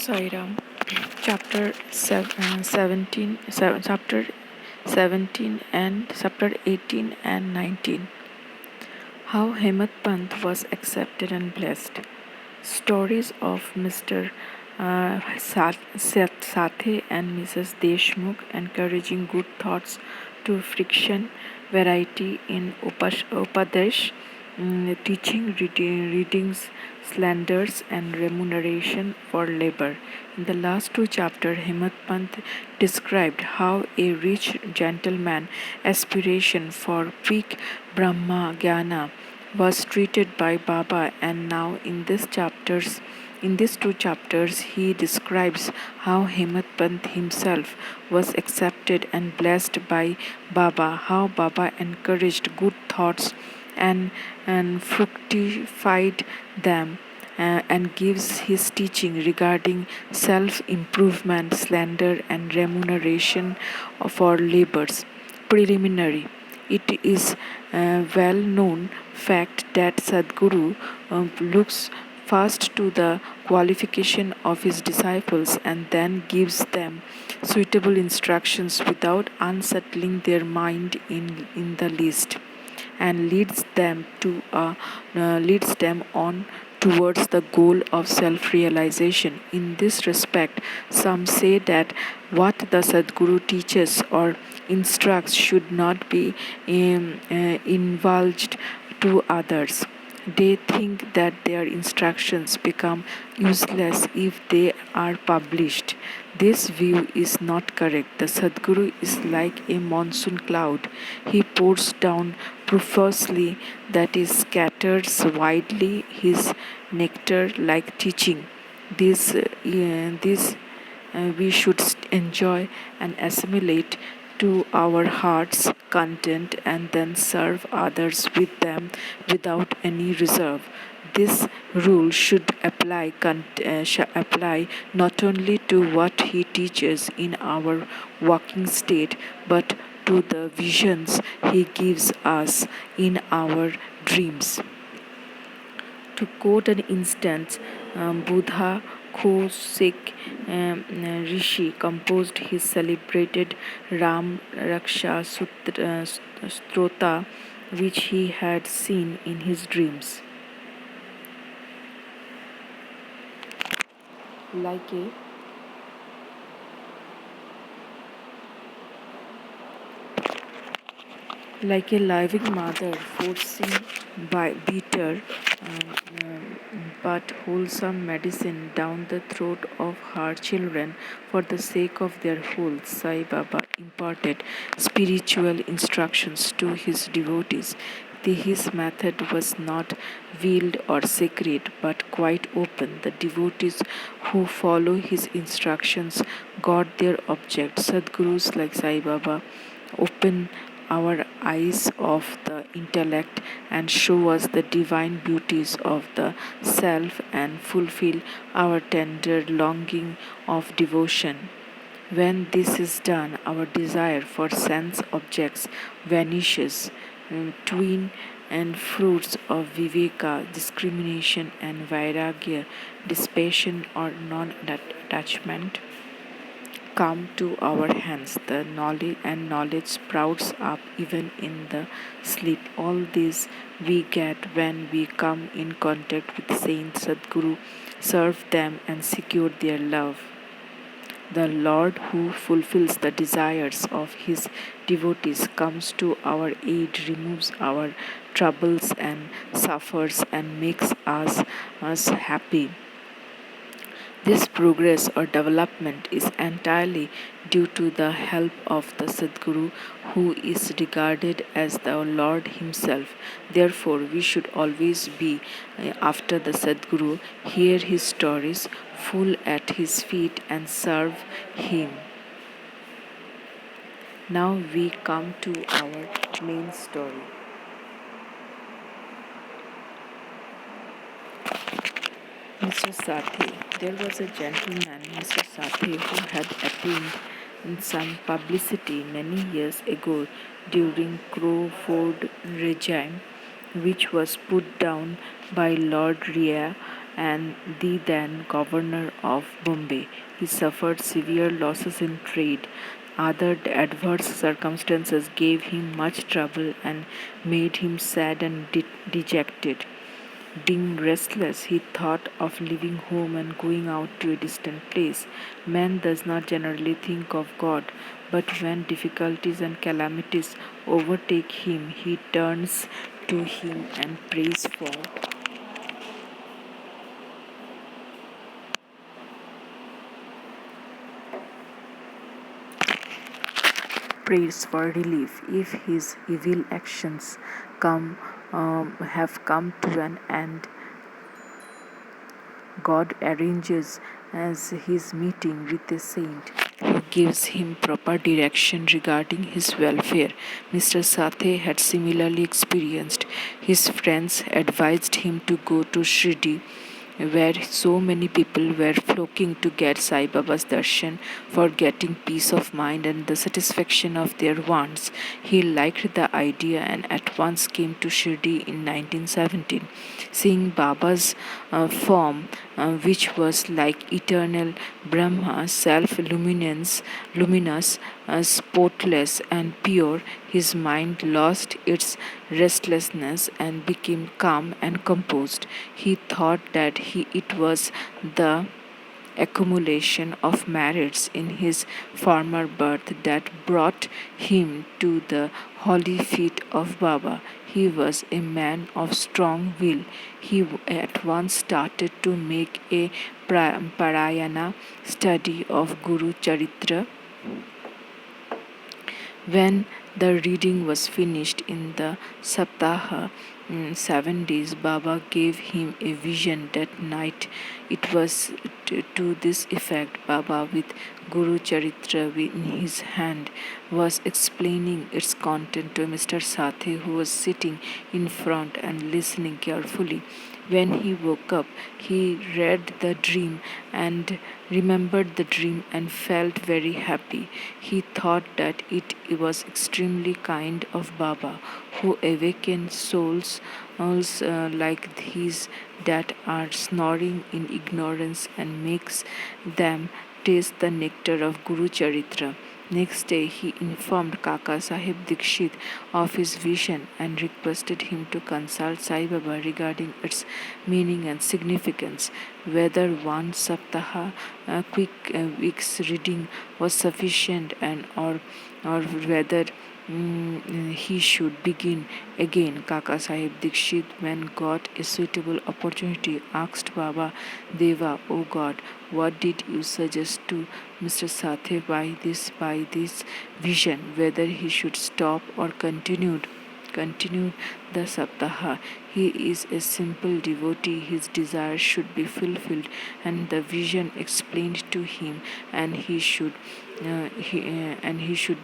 Sairam, chapter 17 and chapter 18 and 19. How Hemant Pant was accepted and blessed. Stories of Mr. Sathe and Mrs. Deshmukh encouraging good thoughts to friction, variety in Upadesh, teaching, readings, slanders, and remuneration for labor. In the last two chapters, Hemant Pant described how a rich gentleman aspiration for peak Brahma Jnana was treated by Baba, and now in these two chapters he describes how Hemant Pant himself was accepted and blessed by Baba, how Baba encouraged good thoughts and fructified them, and gives his teaching regarding self-improvement, slander, and remuneration for labors. Preliminary. It is a well-known fact that Sadhguru looks first to the qualification of his disciples and then gives them suitable instructions without unsettling their mind in the least, and leads them on towards the goal of self-realization. In this respect, some say that what the Sadguru teaches or instructs should not be divulged to others. They think that their instructions become useless if they are published. This view is not correct. The Sadguru is like a monsoon cloud. He pours down profusely, that is, scatters widely his nectar like teaching. This we should enjoy and assimilate to our heart's content and then serve others with them without any reserve. This rule should apply not only to what he teaches in our walking state, but to the visions he gives us in our dreams. To quote an instance, Buddha Kosik Rishi composed his celebrated Ram Raksha Strota, which he had seen in his dreams. Like a living mother forcing by bitter but wholesome medicine down the throat of her children for the sake of their health, Sai Baba imparted spiritual instructions to his devotees. His method was not veiled or secret, but quite open. The devotees who follow his instructions got their object. Sadgurus like Sai Baba open our eyes of the intellect and show us the divine beauties of the self and fulfill our tender longing of devotion. When this is done, our desire for sense objects vanishes. Twin and fruits of viveka, discrimination, and vairagya, dissipation or non-attachment, come to our hands. The knowledge sprouts up even in the sleep. All this we get when we come in contact with Saint Sadguru, serve them, and secure their love. The Lord, who fulfills the desires of his devotees, comes to our aid, removes our troubles and suffers, and makes us happy. This progress or development is entirely due to the help of the Sadguru, who is regarded as the Lord himself. Therefore, we should always be after the Sadguru, hear his stories, fall at his feet, and serve him. Now we come to our main story. Mr. Sathe. There was a gentleman, Mr. Sathe, who had attained some publicity many years ago during Crawford regime, which was put down by Lord Rhea and the then governor of Bombay. He suffered severe losses in trade. Other adverse circumstances gave him much trouble and made him sad and dejected. Being restless, he thought of leaving home and going out to a distant place. Man does not generally think of God, but when difficulties and calamities overtake him, he turns to him and prays for relief. If his evil actions have come to an end, God arranges as his meeting with a saint who gives him proper direction regarding his welfare. Mr. Sathe had similarly experienced. His friends advised him to go to Shirdi, where so many people were flocking to get Sai Baba's darshan for getting peace of mind and the satisfaction of their wants. He liked the idea and at once came to Shirdi in 1917. Seeing Baba's form, which was like eternal Brahma, luminous, spotless, and pure, his mind lost its restlessness and became calm and composed. He thought that it was the accumulation of merits in his former birth that brought him to the holy feet of Baba. He was a man of strong will. He at once started to make a parayana study of Guru Charitra. When the reading was finished in the Saptaha, 7 days, Baba gave him a vision that night. It was to this effect: Baba, with Guru Charitra in his hand, was explaining its content to Mr. Sathe, who was sitting in front and listening carefully. When he woke up, he read the dream and remembered the dream and felt very happy. He thought that it was extremely kind of Baba, who awakens souls like his that are snoring in ignorance and makes them taste the nectar of Guru Charitra. Next day, he informed Kaka Sahib Dikshit of his vision and requested him to consult Sai Baba regarding its meaning and significance, whether one saptaha quick week's reading was sufficient and or whether he should begin again. Kaka Sahib Dikshit, when got a suitable opportunity, asked Baba Deva, "O God, what did you suggest to Mr. Sathe by this vision, whether he should stop or continue the Saptaha? He is a simple devotee, his desires should be fulfilled, and the vision explained to him, and he should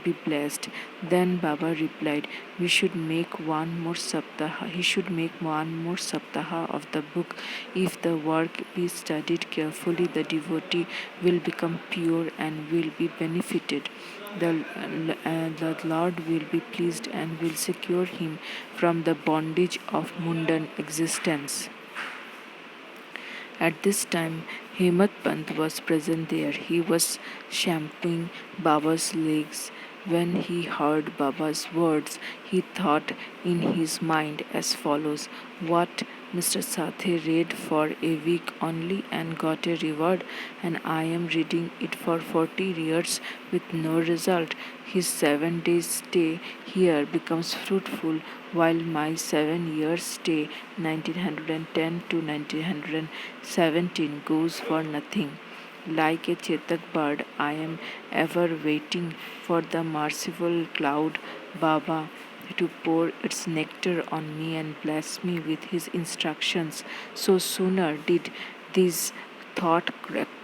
be blessed." Then Baba replied, "We should make one more Saptaha. He should make one more Saptaha of the book. If the work be studied carefully, the devotee will become pure and will be benefited. The Lord will be pleased and will secure him from the bondage of mundane existence." At this time, Hemant Pant was present there. He was shampooing Baba's legs. When he heard Baba's words, he thought in his mind as follows: "What? Mr. Sathe read for a week only and got a reward, and I am reading it for 40 years with no result. His 7 days stay here becomes fruitful, while my 7 years stay, 1910 to 1917, goes for nothing. Like a chetak bird, I am ever waiting for the merciful cloud Baba to pour its nectar on me and bless me with his instructions." So sooner did this thought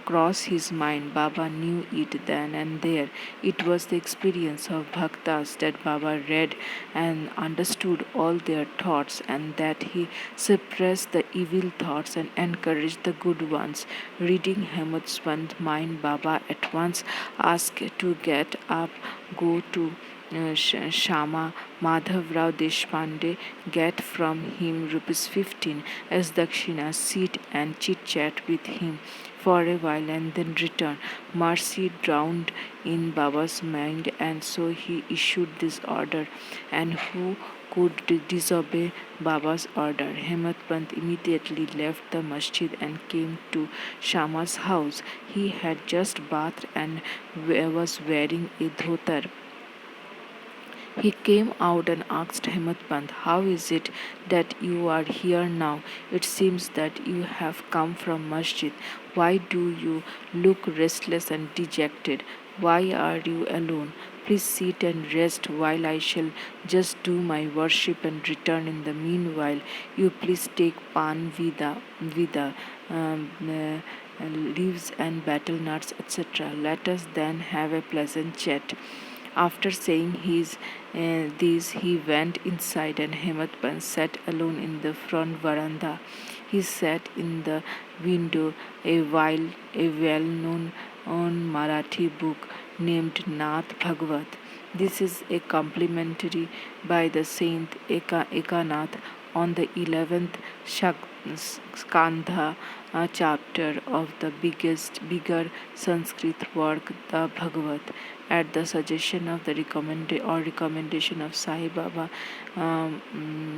cross his mind, Baba knew it then and there. It was the experience of bhaktas that Baba read and understood all their thoughts, and that he suppressed the evil thoughts and encouraged the good ones. Reading Hemant's mind, Baba at once asked to get up, go to Shama Madhav Rao Deshpande get from him rupees 15 as dakshina, sit and chit chat with him for a while and then return. Mercy drowned in Baba's mind, and so he issued this order. And who could disobey Baba's order? Hemant Pant immediately left the masjid and came to Shama's house. He had just bathed and was wearing a dhotar. He came out and asked Hemant Pant, "How is it that you are here now? It seems that you have come from masjid. Why do you look restless and dejected? Why are you alone? Please sit and rest while I shall just do my worship and return. In the meanwhile, you please take pan vida, leaves and battle nuts, etc. Let us then have a pleasant chat." After saying this, he went inside, and Hemant Pant sat alone in the front veranda. He sat in the window a while a well-known Marathi book named Nath Bhagavat. This is a commentary by the Saint Ekanath on the 11th Skandha chapter of the bigger Sanskrit work, the Bhagavat, at the suggestion of the recommendation of Sai Baba,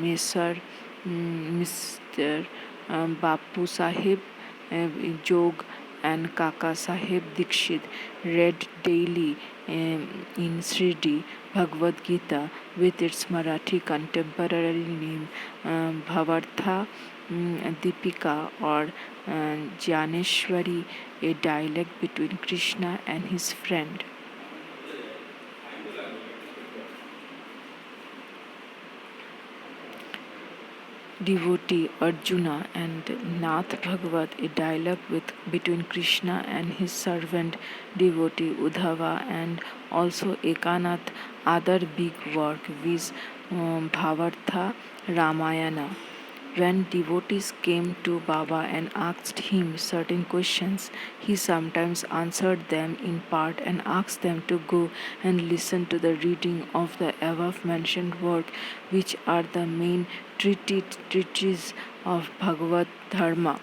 Mr. Bapu Sahib, Jog, and Kaka Sahib Dikshit read daily in Sridi Bhagavad Gita with its Marathi contemporary name Bhavartha Deepika or Jnaneshwari, a dialogue between Krishna and his friend. Devotee Arjuna, and Nath Bhagavat, a dialogue between Krishna and his servant devotee Uddhava, and also Ekanath, other big work with Bhavartha Ramayana. When devotees came to Baba and asked him certain questions, he sometimes answered them in part and asked them to go and listen to the reading of the above mentioned work, which are the main treatises of Bhagavad Dharma.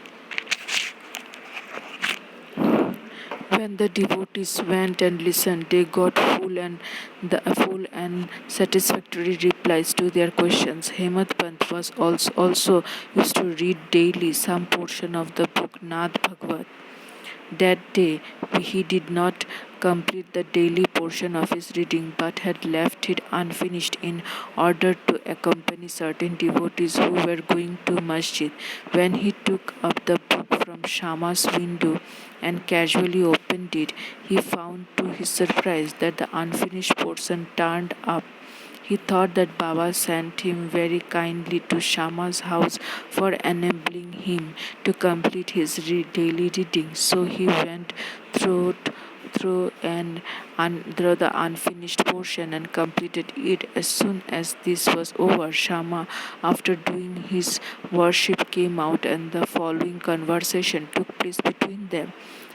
When the devotees went and listened, they got full and satisfactory replies to their questions. Hemant Pant was also used to read daily some portion of the book Nath Bhagavat. That day he did not complete the daily portion of his reading, but had left it unfinished in order to accompany certain devotees who were going to masjid. When he took up the book from Shama's window and casually opened it, he found to his surprise that the unfinished portion turned up. He thought that Baba sent him very kindly to Shama's house for enabling him to complete his daily reading. So he went through through the unfinished portion and completed it. As soon as this was over, Shama, after doing his worship, came out, and the following conversation took place between them.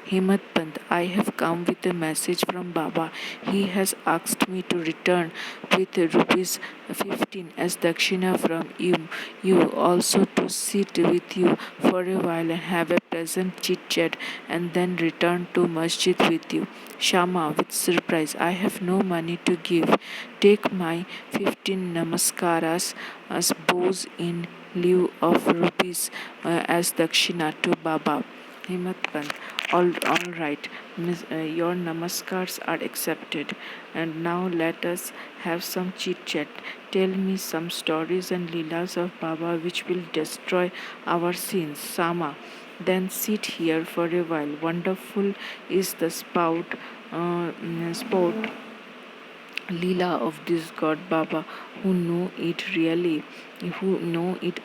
Hemant Pant, I have come with a message from Baba. He has asked me to return with rupees 15 as dakshina from you. You also to sit with you for a while and have a pleasant chit chat and then return to masjid with you. Shama, with surprise, I have no money to give. Take my 15 namaskaras as bows in lieu of rupees as dakshina to Baba. Hemant Pant, all right, your namaskars are accepted. And now let us have some chit chat. Tell me some stories and leelas of Baba which will destroy our sins. Sama, then sit here for a while. Wonderful is the sport Leela of this God Baba who know it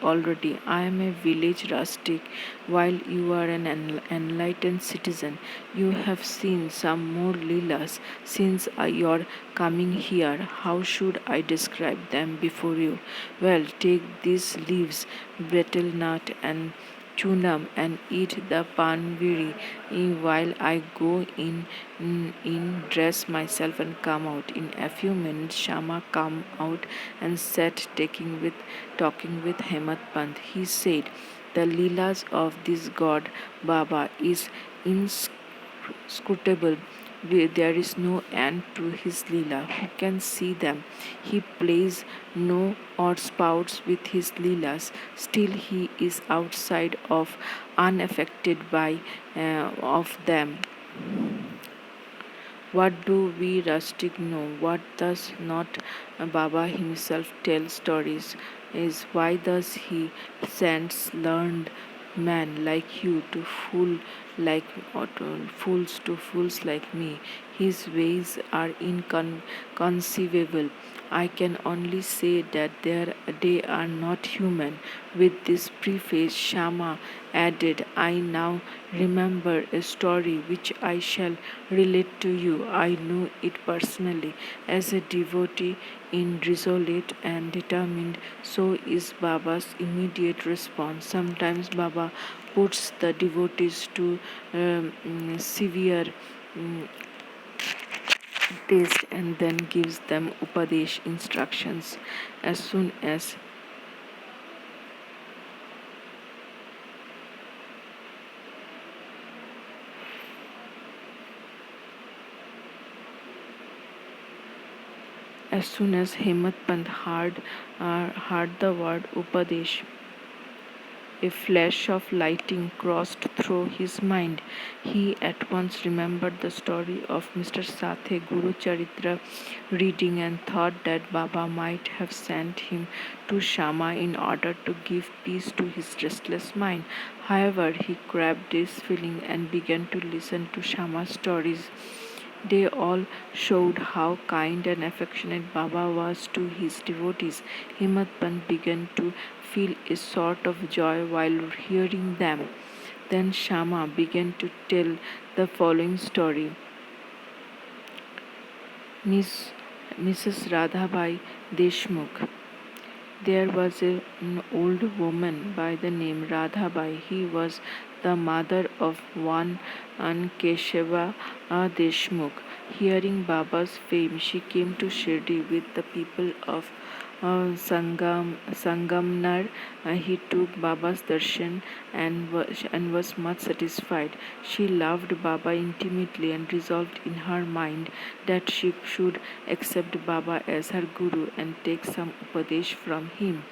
already. I am a village rustic, while you are an enlightened citizen. You have seen some more Leelas since your coming here. How should I describe them before you? Well, take these leaves, betel nut, and chunam and eat the panviri while I go dress myself and come out. In a few minutes, Shama come out and sat talking with Hemat Pant. He said, "The leelas of this god Baba is inscrutable. There is no end to his leela. Who can see them? He plays no or spouts with his leelas. Still, he is outside of unaffected by of them. What do we rustic know? What does not Baba himself tell stories? Is why does he sends learned men like you to like fools like me? His ways are inconceivable. I can only say that they are not human. With this preface, Shama added, I now remember a story which I shall relate to you. I know it personally. As a devotee in resolute and determined, so is Baba's immediate response. Sometimes Baba puts the devotees to severe test and then gives them upadesh instructions as soon as Hemat Pant heard the word upadesh. A flash of lightning crossed through his mind. He at once remembered the story of Mr. Sathe Guru Charitra reading and thought that Baba might have sent him to Shama in order to give peace to his restless mind. However, he grabbed this feeling and began to listen to Shama's stories. They all showed how kind and affectionate Baba was to his devotees. Himmat Pant began to feel a sort of joy while hearing them. Then Shama began to tell the following story. Miss Mrs. Radhabai Deshmukh. There was an old woman by the name Radhabai. He was the mother of one Keshava Deshmukh. Hearing Baba's fame, she came to Shirdi with the people of Sangamnar. He took Baba's darshan and was much satisfied. She loved Baba intimately and resolved in her mind that she should accept Baba as her guru and take some upadesh from him.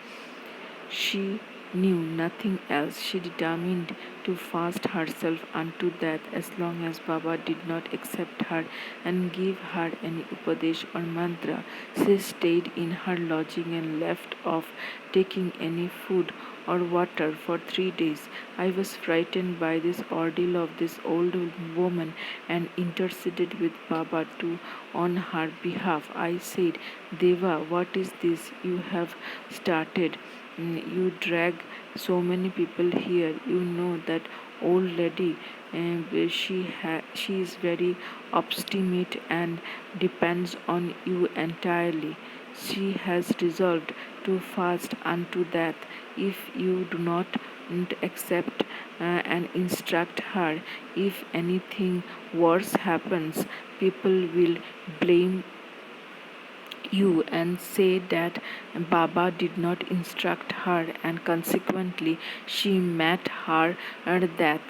She knew nothing else. She determined to fast herself unto death as long as Baba did not accept her and give her any upadesh or mantra. She stayed in her lodging and left off taking any food or water for 3 days. I was frightened by this ordeal of this old woman and interceded with Baba to on her behalf. I said, Deva, what is this you have started? You drag so many people here. You know that old lady. She is very obstinate and depends on you entirely. She has resolved to fast unto death. If you do not accept and instruct her, if anything worse happens, people will blame you and say that Baba did not instruct her and consequently she met her death.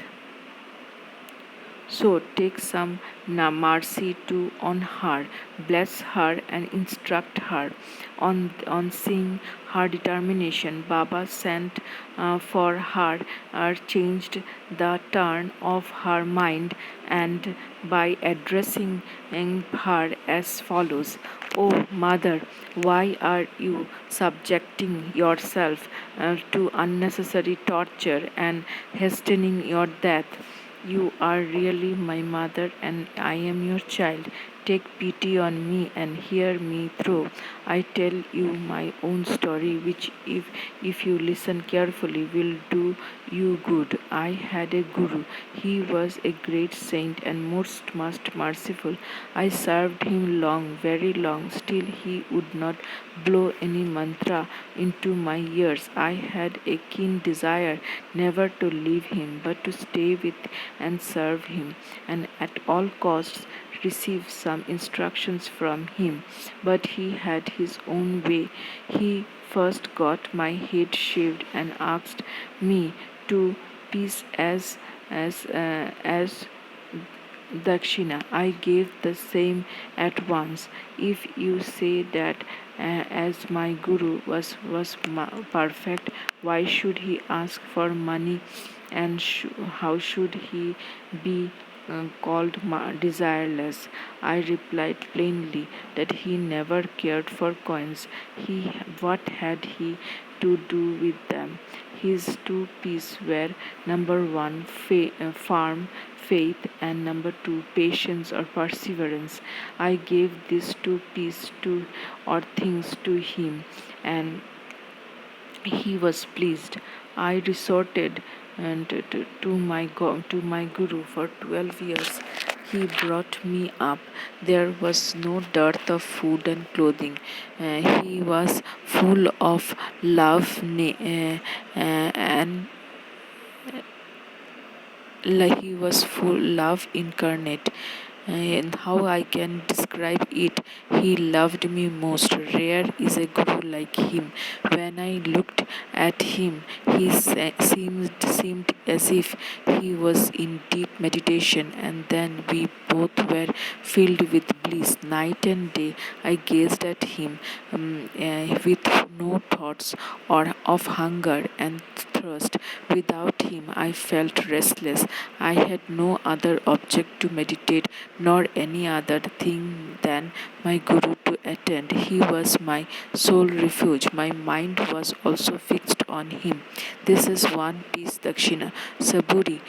So take some mercy to on her, bless her and instruct her. On seeing her determination, Baba sent for her, changed the turn of her mind and by addressing her as follows. Oh, mother, why are you subjecting yourself to unnecessary torture and hastening your death? You are really my mother and I am your child. Take pity on me and hear me through. I tell you my own story, which, if you listen carefully, will do you good. I had a guru. He was a great saint and most merciful. I served him long, very long. Still, he would not blow any mantra into my ears. I had a keen desire never to leave him, but to stay with and serve him, and at all costs receive some instructions from him. But he had his own way. He first got my head shaved and asked me to peace as dakshina. I gave the same at once. If you say that as my guru was perfect, why should he ask for money, and how should he be called desireless? I replied plainly that he never cared for coins. What had he to do with them? His two P's were number one, farm, faith, and number two, patience or perseverance. I gave these two P's to or things to him, and he was pleased. I resorted to my guru for 12 years. He brought me up. There was no dearth of food and clothing. He was full of love and like he was full love incarnate. And how I can describe it? He loved me most. Rare is a guru like him. When I looked at him, he seemed as if he was in deep meditation, and then we both were filled with bliss. Night and day, I gazed at him with no thoughts or of hunger and thirst. Without him, I felt restless. I had no other object to meditate, nor any other thing than my Guru to attend. He was my sole refuge. My mind was also fixed on him. This is one piece dakshina. Saburi,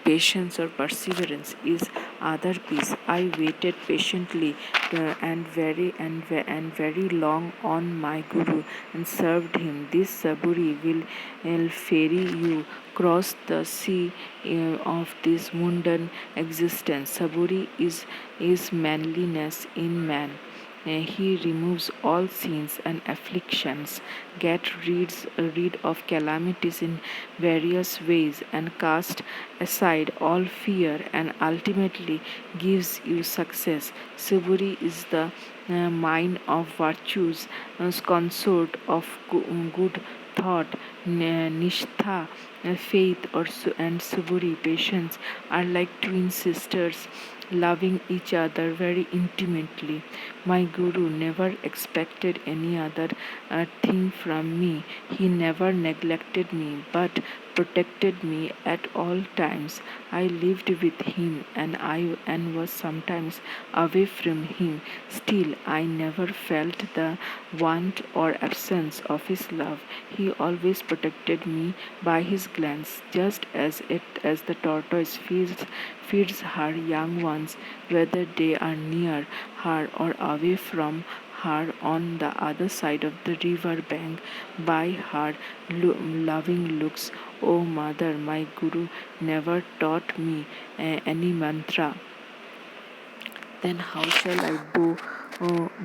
patience or perseverance, is other piece. I waited patiently and very long on my Guru and served him. This saburi will ferry you cross the sea of this mundane existence. Saburi is manliness in man. He removes all sins and afflictions, rid of calamities in various ways, and casts aside all fear, and ultimately gives you success. Suburi is the mine of virtues, consort of good thought, nishtha, faith, and suburi, patience, are like twin sisters loving each other very intimately. My Guru never expected any other thing from me. He never neglected me but protected me at all times. I lived with him and was sometimes away from him. Still, I never felt the want or absence of his love. He always protected me by his glance, just as the tortoise feeds her young ones, whether they are near her or away from her on the other side of the river bank. By her loving looks, O mother, my Guru never taught me any mantra. Then how shall I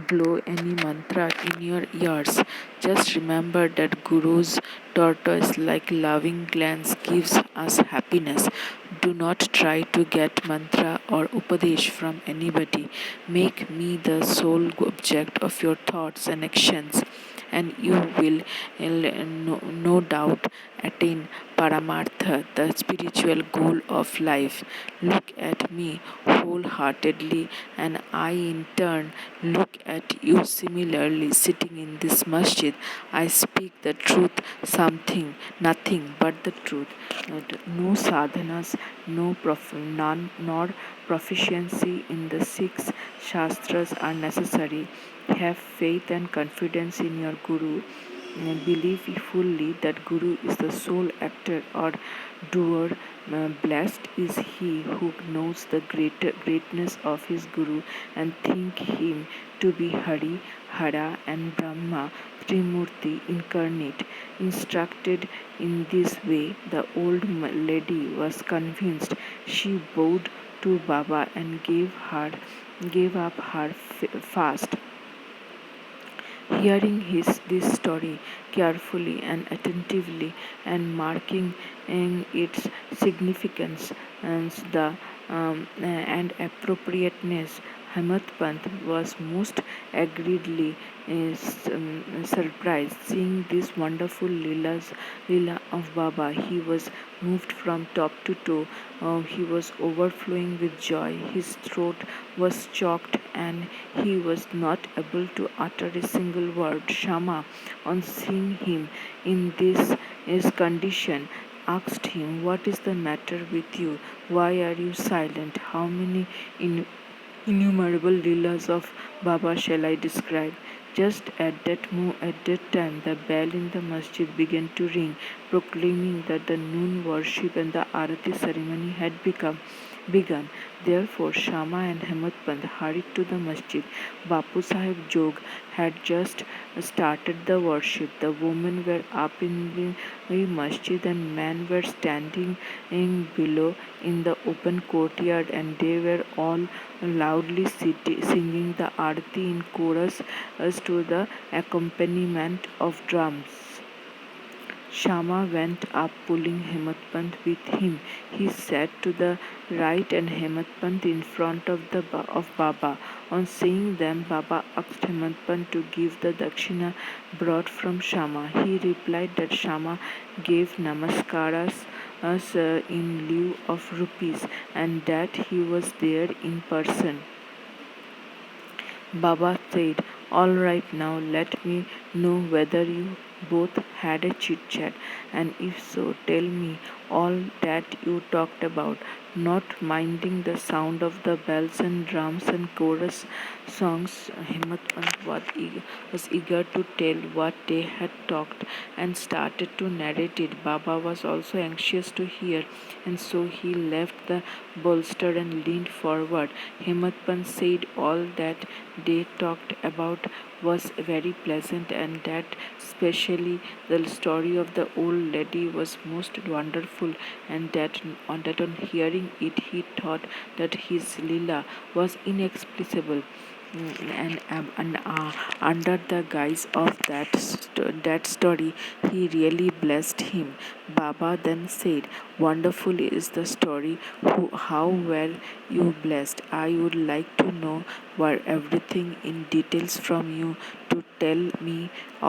blow any mantra in your ears? Just remember that Guru's tortoise like loving glance gives us happiness. Do not try to get mantra or upadesh from anybody. Make me the sole object of your thoughts and actions, and you will no doubt attain Paramartha, the spiritual goal of life. Look at me wholeheartedly, and I in turn look at you similarly. Sitting in this masjid, I speak the truth, nothing but the truth. No sadhanas, none, nor proficiency in the six shastras are necessary. Have faith and confidence in your Guru. believe fully that Guru is the sole actor or doer. Blessed is he who knows the greatness of his Guru and think him to be Hari, Hara, and Brahma, Trimurti incarnate. Instructed in this way, the old lady was convinced. She bowed to Baba and gave up her fast. Hearing this story carefully and attentively and marking its significance and appropriateness, Hamad Pant was most agreeably surprised seeing this wonderful Leela of Baba. He was moved from top to toe. He was overflowing with joy. His throat was choked and he was not able to utter a single word. Shama, on seeing him in this condition, asked him, "What is the matter with you? Why are you silent? How many innumerable leelas of Baba shall I describe?" Just at that time, the bell in the masjid began to ring, proclaiming that the noon worship and the arati ceremony had begun. Therefore, Shama and Hemant Pant hurried to the masjid. Bapu Sahib Jog had just started the worship. The women were up in the masjid and men were standing in below in the open courtyard, and they were all loudly singing the arati in chorus as to the accompaniment of drums. Shama went up, pulling Hematpant with him. He sat to the right and Hematpant in front of of Baba. On seeing them, Baba asked Hematpant to give the dakshina brought from Shama. He replied that Shama gave namaskaras in lieu of rupees and that he was there in person. Baba said, "All right, now let me know whether you both had a chit chat, and if so, tell me all that you talked about." Not minding the sound of the bells and drums and chorus songs, Himmat Pant was eager to tell what they had talked and started to narrate it. Baba was also anxious to hear, and so he left the bolster and leaned forward. Himmat Pant said all that they talked about was very pleasant, and that especially the story of the old lady was most wonderful, and that on hearing it he thought that his Leela was inexplicable. And under the guise of that story, he really blessed him. Baba then said, "Wonderful is the story. How were you blessed? I would like to know were everything in details from you to tell me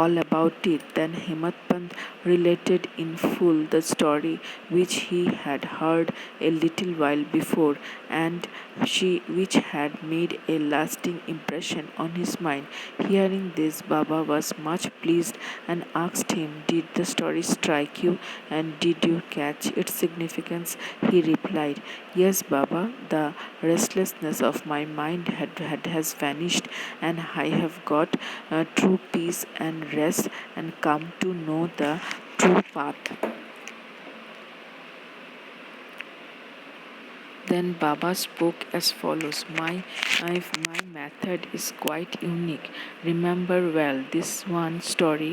all about it." Then Himat Pant related in full the story which he had heard a little while before, and which had made a lasting impression on his mind. Hearing this, Baba was much pleased and asked him, "Did the story strike you, and did you catch its significance?" He replied, "Yes, Baba, the restlessness of my mind has vanished, and I have got true peace and rest and come to know the true path." Then Baba spoke as follows: My method is quite unique. Remember well this one story,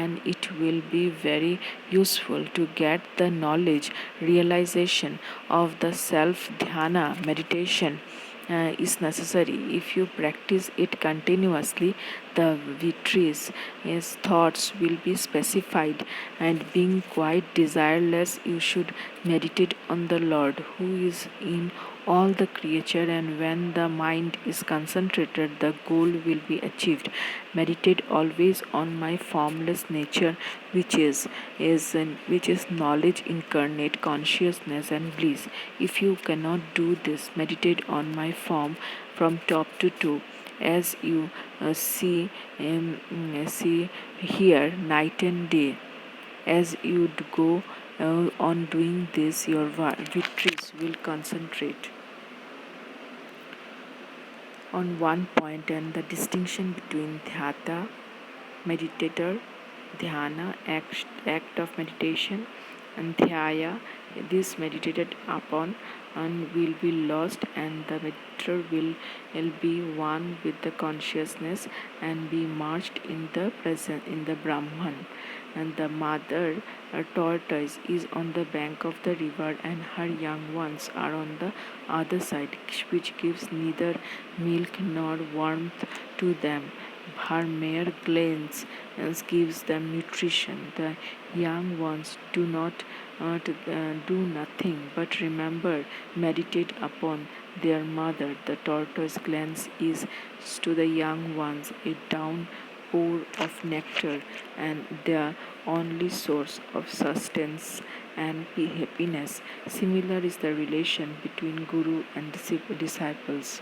and it will be very useful to get the knowledge, realization of the self dhyana meditation is necessary. If you practice it continuously, the victories, his thoughts will be specified, and being quite desireless, you should meditate on the Lord who is in all the creature, and when the mind is concentrated, the goal will be achieved. Meditate always on my formless nature, which is knowledge incarnate, consciousness and bliss. If you cannot do this, meditate on my form from top to toe, as you see here night and day. As you go on doing this, your victories will concentrate on one point, and the distinction between dhyata, meditator, Dhyana, act of meditation, and Dhyaya, this meditated upon and will be lost, and the meditator will be one with the consciousness and be merged in the present in the Brahman. And the mother tortoise is on the bank of the river, and her young ones are on the other side, which gives neither milk nor warmth to them. Her mere glance gives them nutrition. The young ones do nothing but remember, meditate upon their mother. The tortoise glance is to the young ones a downpour of nectar and the only source of sustenance and happiness. Similar is the relation between Guru and disciples.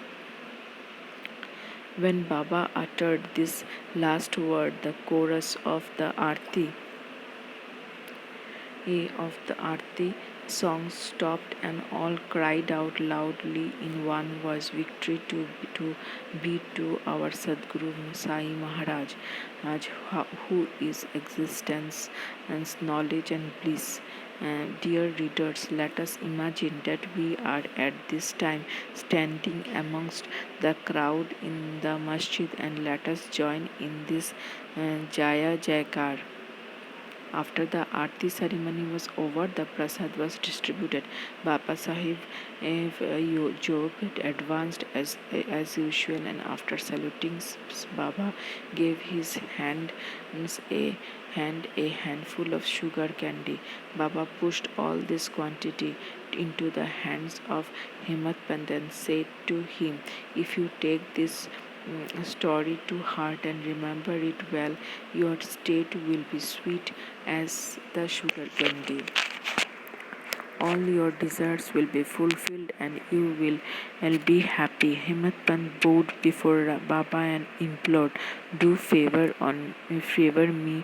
When Baba uttered this last word, the chorus of the Aarti song stopped, and all cried out loudly in one voice, "Victory to be to our Sadguru Sai Maharaj, who is existence and knowledge and bliss." Dear readers, let us imagine that we are at this time standing amongst the crowd in the masjid, and let us join in this Jaya Jaykar. After the Aarti ceremony was over, the prasad was distributed. Baba Sahib Jog advanced as usual, and after saluting Baba, gave his a a handful of sugar candy. Baba pushed all this quantity into the hands of Himmat Pant and said to him, "If you take this story to heart and remember it well, your state will be sweet as the sugar candy. All your desires will be fulfilled and you will be happy." Himmat Pant bowed before Baba and implored, favor me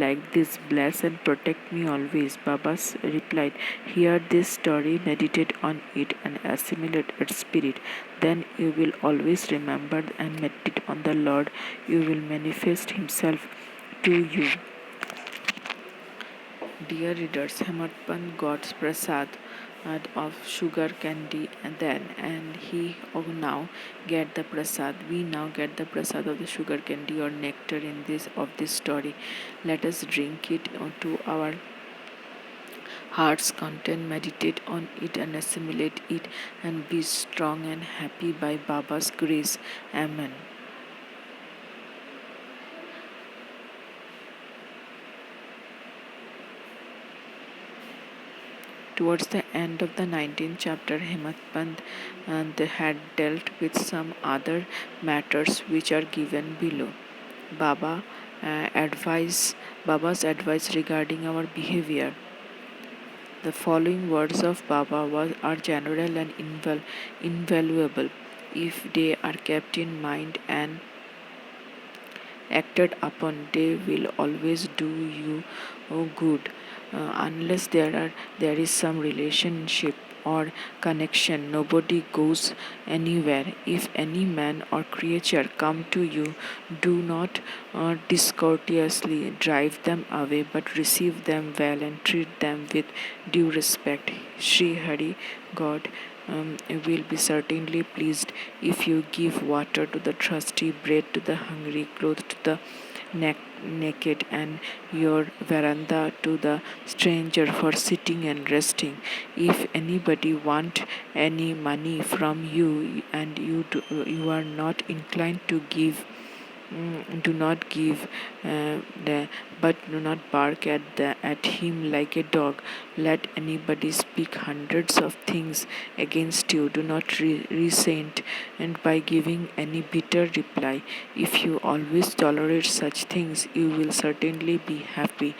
like this, bless and protect me always." Baba replied, "Hear this story, meditate on it and assimilate its spirit. Then you will always remember and meditate on the Lord. You will manifest Himself to you." Dear readers, Himmat Pant got prasad of sugar candy and he now get the prasad. We now get the prasad of the sugar candy or nectar in this story. Let us drink it to our heart's content, meditate on it and assimilate it, and be strong and happy by Baba's grace. Amen. Towards the end of the 19th chapter, Himmat Pant had dealt with some other matters which are given below. Baba Baba's advice regarding our behavior. The following words of Baba are general and invaluable if they are kept in mind and acted upon. They will always do you good, unless there is some relationship or connection. Nobody goes anywhere. If any man or creature come to you, do not discourteously drive them away, but receive them well and treat them with due respect. Sri Hari, God, will be certainly pleased if you give water to the thirsty, bread to the hungry, clothes to the naked, and your veranda to the stranger for sitting and resting. If anybody want any money from you and you are not inclined to give, do not give, but do not bark at him like a dog. Let anybody speak hundreds of things against you. Do not resent, and by giving any bitter reply. If you always tolerate such things, you will certainly be happy.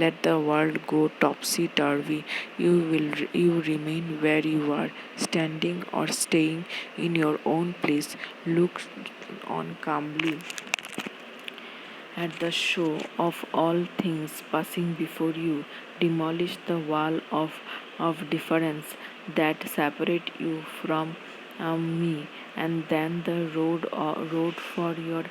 Let the world go topsy turvy. You remain where you are, standing or staying in your own place. Look on calmly at the show of all things passing before you. Demolish the wall of difference that separate you from me, and then the road for your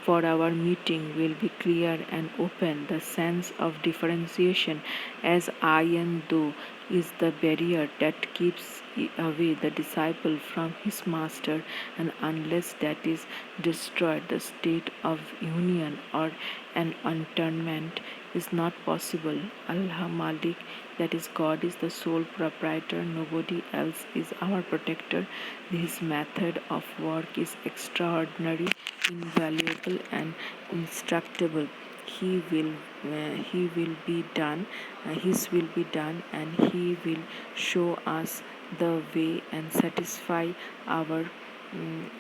for our meeting will be clear and open. The sense of differentiation as I and thou is the barrier that keeps away the disciple from his master, and unless that is destroyed, the state of union or an atonement is not possible. Allah Malik, that is, God is the sole proprietor, nobody else is our protector. His method of work is extraordinary, invaluable, and instructable. He will be done, His will be done, and He will show us the way and satisfy our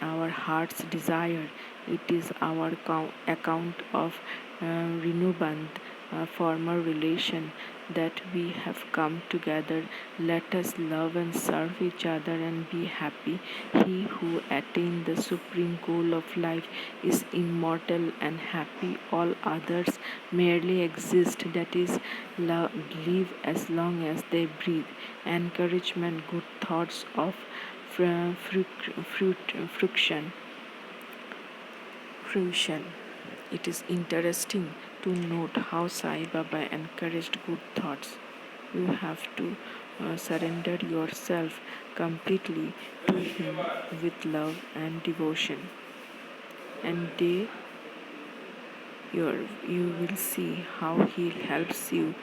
our heart's desire. It is our account of renewal, former relation, that we have come together. Let us love and serve each other and be happy. He who attained the supreme goal of life is immortal and happy. All others merely exist, that is, live as long as they breathe. Encouragement, good thoughts of friction. Fruition. It is interesting to note how Sai Baba encouraged good thoughts. You have to surrender yourself completely to Him with love and devotion, and you will see how He helps you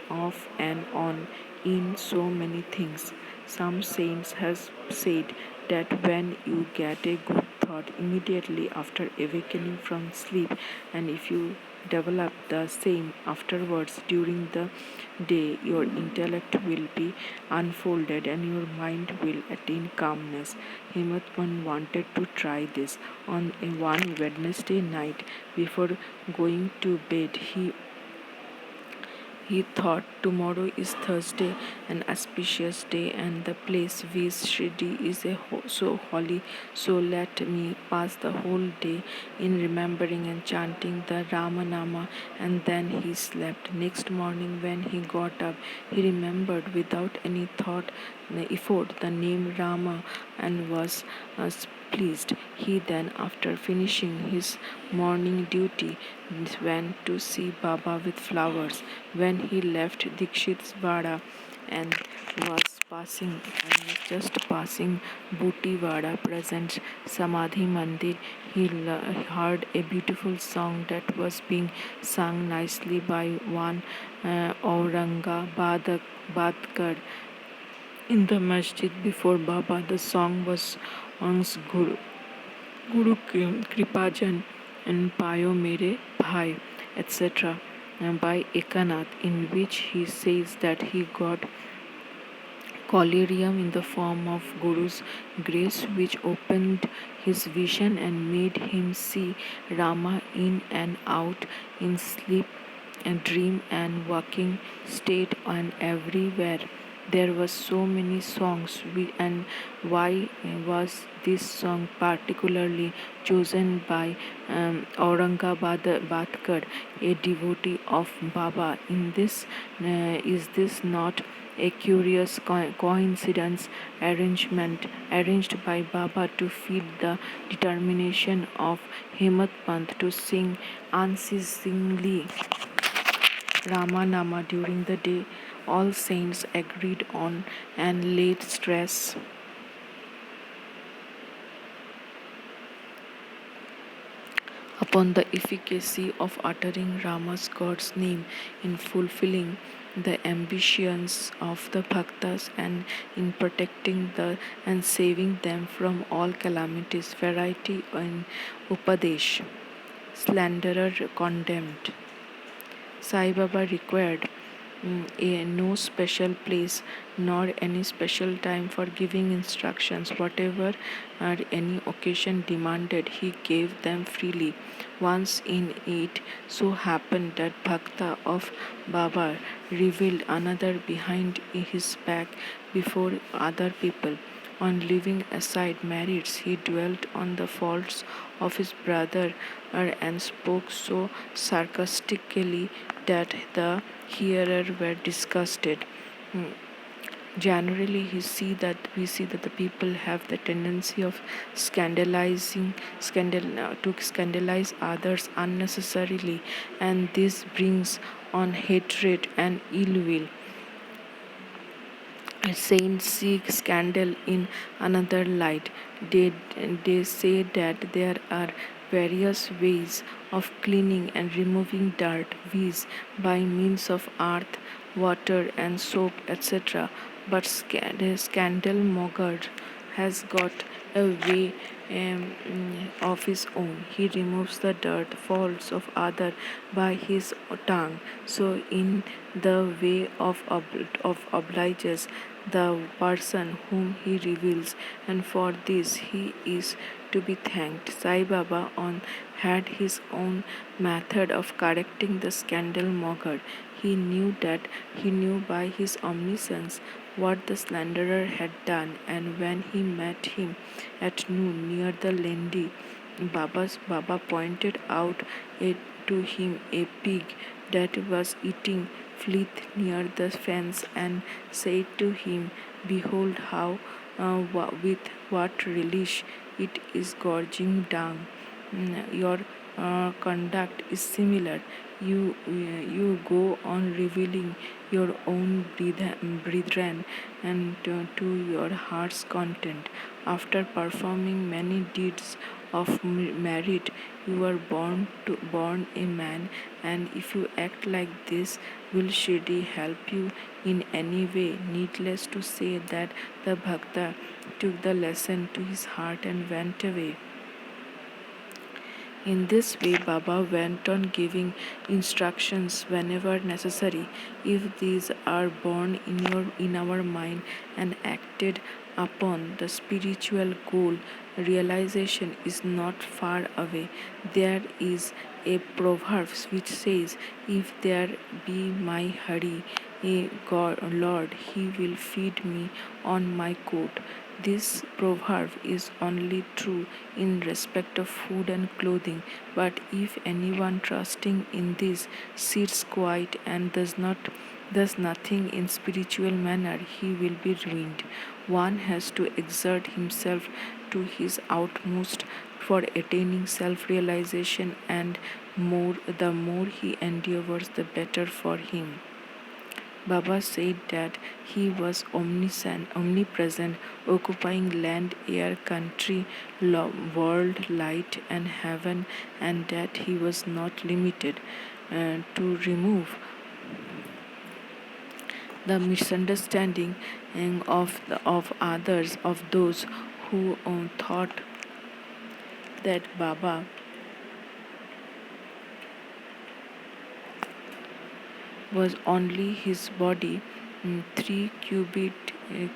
off and on in so many things. Some saints has said that when you get a good thought immediately after awakening from sleep, and if you develop the same afterwards during the day, your intellect will be unfolded and your mind will attain calmness. Himatman wanted to try this. On a one Wednesday night before going to bed, he thought, tomorrow is Thursday, an auspicious day, and the place viz. Shirdi is so holy, so let me pass the whole day in remembering and chanting the Ramanama. And then he slept. Next morning, when he got up, he remembered without any effort the name Rama, and was pleased. He then, after finishing his morning duty, went to see Baba with flowers. When he left Dikshit's Vada and was just passing Booty Vada present Samadhi Mandir, he heard a beautiful song that was being sung nicely by one Aurangabadkar in the masjid before Baba. The song was once Guru Kripajan and Payo Mere Bhai, etc., by Ekanath, in which he says that he got collyrium in the form of Guru's grace, which opened his vision and made him see Rama in and out, in sleep and dream and waking state, and everywhere. There were so many songs, and why was this song particularly chosen by Aurangabadkar, a devotee of Baba? Is this not a curious coincidence arranged by Baba to feed the determination of Himmat Pant to sing unceasingly Ramanama during the day? All saints agreed on and laid stress upon the efficacy of uttering Rama's God's name in fulfilling the ambitions of the bhaktas and in protecting and saving them from all calamities. Variety in Upadesh. Slanderer condemned. Sai Baba required no special place nor any special time for giving instructions. Whatever any occasion demanded, he gave them freely. Once in it so happened that Bhakta of Baba revealed another behind his back before other people. On leaving aside merits, he dwelt on the faults of his brother and spoke so sarcastically that the hearer were disgusted. Generally we see that the people have the tendency of to scandalize others unnecessarily, and this brings on hatred and ill will. Saints seek scandal in another light. They, they say that there are various ways of cleaning and removing dirt, viz., by means of earth, water, and soap, etc. But scandal monger has got a way of his own. He removes the dirt, faults of other by his tongue. So, in the way of obliges the person whom he reveals, and for this he is to be thanked. Sai Baba on had his own method of correcting the scandal monger. He knew by his omniscience what the slanderer had done, and when he met him at noon near the Lendi, Baba pointed out to him a pig that was eating fleeth near the fence, and said to him, "Behold how with what relish it is gorging dung. Your conduct is similar. You go on revealing your own brethren and to your heart's content. After performing many deeds of merit, you are born a man, and if you act like this, will Shirdi help you in any way?" Needless to say that the Bhakta took the lesson to his heart and went away. In this way, Baba went on giving instructions whenever necessary. If these are born in our mind and acted upon, the spiritual goal realization is not far away. There is a proverb which says, "If there be my Hari, a God, Lord, he will feed me on my coat." This proverb is only true in respect of food and clothing, but if anyone trusting in this sits quiet and does nothing in spiritual manner, he will be ruined. One has to exert himself to his utmost for attaining self-realization, and the more he endeavors, the better for him. Baba said that he was omnipresent, occupying land, air, country, world, light, and heaven, and that he was not limited. To remove the misunderstanding of others, of those who thought that Baba was only his body, 3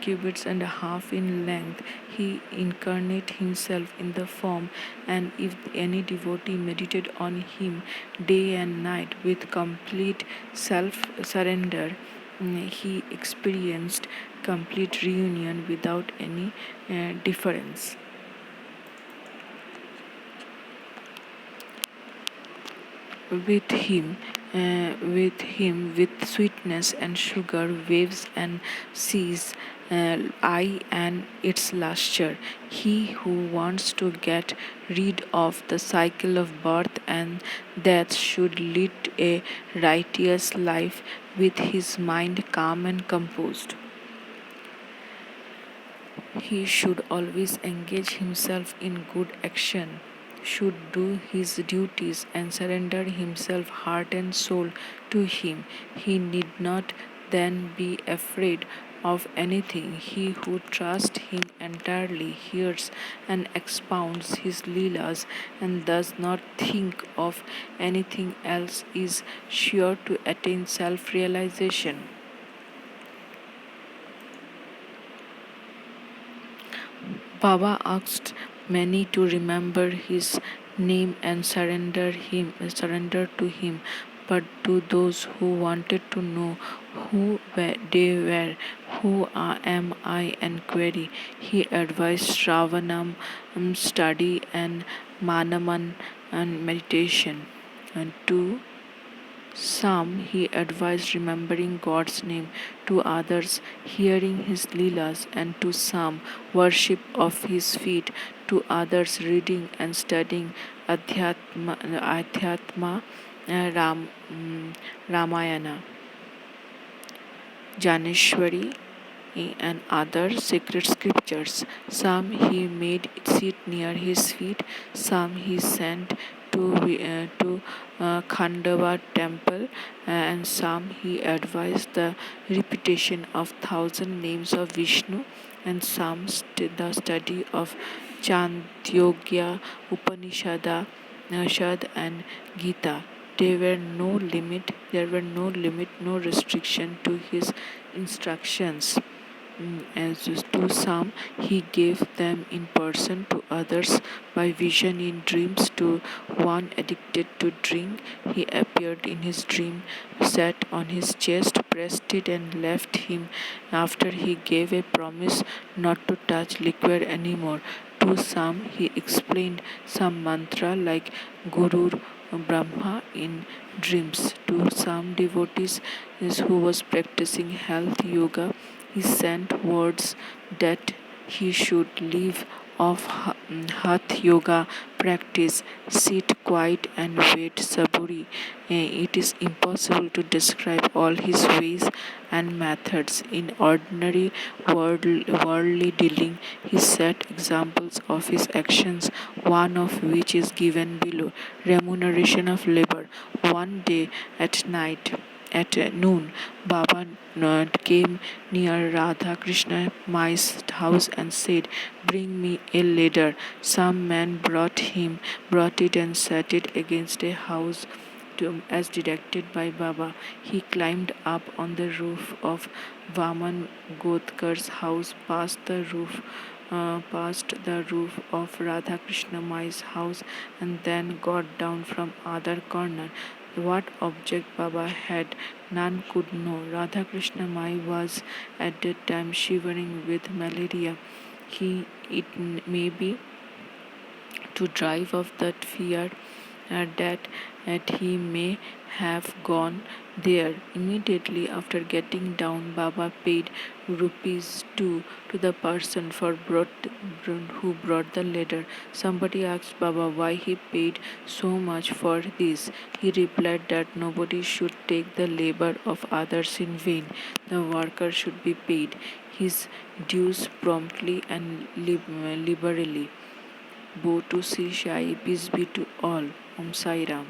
cubits and a half in length. He incarnate himself in the form, and if any devotee meditated on him day and night with complete self surrender, he experienced complete reunion without any difference. With sweetness and sugar, waves and seas, I and its lustre. He who wants to get rid of the cycle of birth and death should lead a righteous life with his mind calm and composed. He should always engage himself in good action, should do his duties and surrender himself heart and soul to him. He need not then be afraid of anything. He who trusts him entirely hears and expounds his leelas and does not think of anything else is sure to attain self-realization. Baba asked many to remember his name and surrender to him, but to those who wanted to know who they were, who am I, and query, he advised Shravanam, study, and Manaman and meditation. And to Some he advised remembering God's name, to others hearing his leelas, and to some worship of his feet, to others reading and studying Adhyatma Ramayana, Janeshwari, and other sacred scriptures. Some he made sit near his feet, some he sent to Khandava temple, and some he advised the repetition of thousand names of Vishnu, and some the study of Chandogya, Upanishada, Shad and Gita. There were no limit, no restriction to his instructions. As to some, he gave them in person, to others by vision in dreams. To one addicted to drink, he appeared in his dream, sat on his chest, pressed it, and left him after he gave a promise not to touch liquor anymore. To some, he explained some mantra like Guru Brahma in dreams. To some devotees who was practicing health yoga, he sent words that he should leave off Hatha yoga practice, sit quiet and wait saburi. It is impossible to describe all his ways and methods. In ordinary worldly dealing, he set examples of his actions, one of which is given below. Remuneration of labor. One day at night, at noon, Baba came near Radha Krishna Mai's house and said, "Bring me a ladder." Some man brought it and set it against a house as directed by Baba. He climbed up on the roof of Vaman Godkar's house, past the roof of Radha Krishna Mai's house, and then got down from other corner. What object Baba had, none could know. Radha Krishna Mai was at that time shivering with malaria. It may be to drive off that fear, that he may have gone there. Immediately after getting down, Baba paid rupees 2 to the person who brought the letter. Somebody asked Baba why he paid so much for this. He replied that nobody should take the labor of others in vain. The worker should be paid his dues promptly and liberally. Bo to Sri Sai, peace be to all. Om Sai Ram.